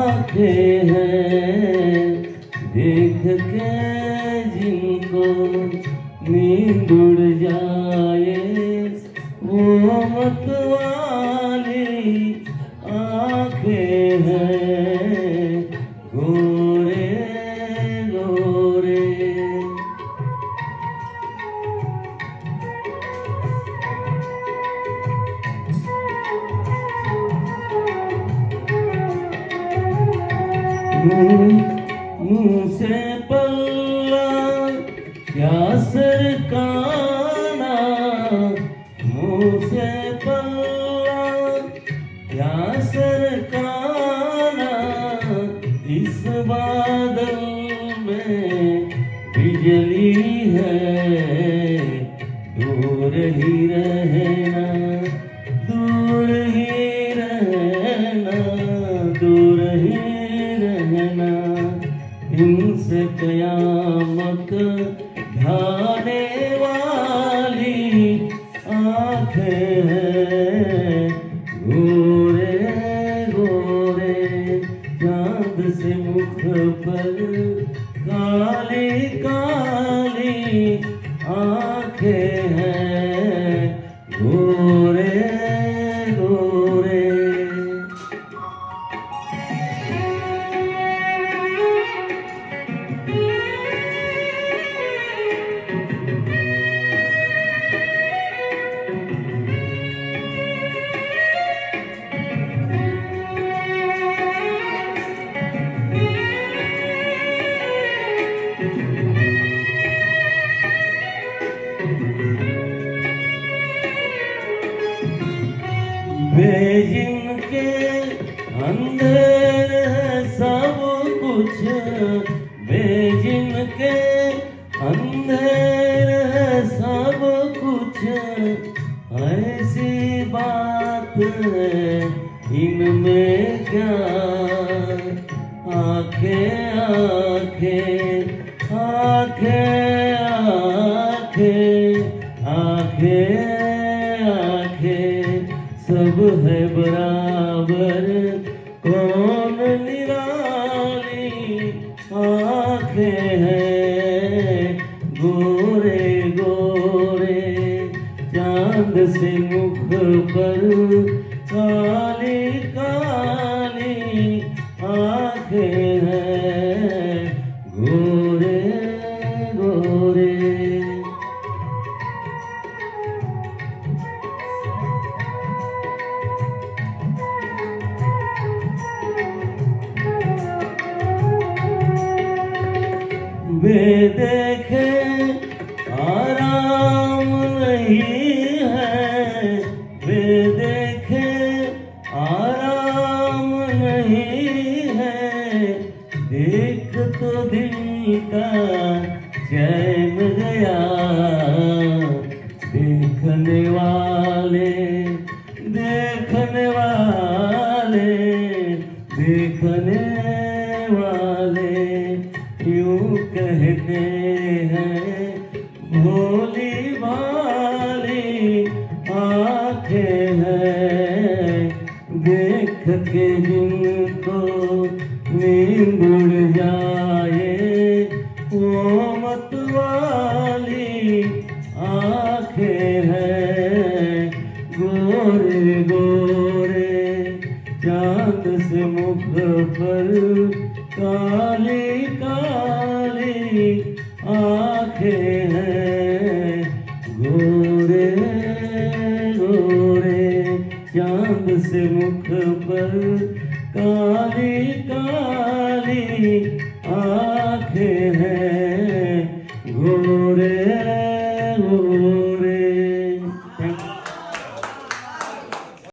आंखें हैं देख के जिनको नींद उड़ जाए, वो मतवाली आंखें हैं गोरे गोरे। मुँह से पल्ला क्या सरकाना, मुँह से पल्ला क्या सरकाना, इस बादल में बिजली है, दूर ही रहना, दूर ही रहना, दूर ही रहना। इनसे कयामत ढाने वाली आंखें हैं गोरे गोरे। चांद से मुख पर काली काली आंखें हैं गोरे गोरे। जिनके अंदर है सब कुछ, जिनके अंदर है सब कुछ, ऐसी बात है इनमें क्या। आंखें आंखें आंखें आंखें आंखें आंखें सब है बराबर, कौन निराली आंखें हैं गोरे गोरे। चांद से मुख पर काली काली आंखें हैं गोरे गोरे। बेदेखे आराम नहीं है, बेदेखे आराम नहीं है। देख तो दिल का चैन गया, देखने वाले देखने वाले देखने वाले यूं कहते हैं भोली भाली आंखें हैं देख के जिनको नींद उड़ जाए, वो मतवाली आंखें हैं गोरे गोरे। चांद से मुख पर काली काली आंखें हैं गोरे गोरे। चांद से मुख पर काली काली आंखें हैं गोरे गोरे।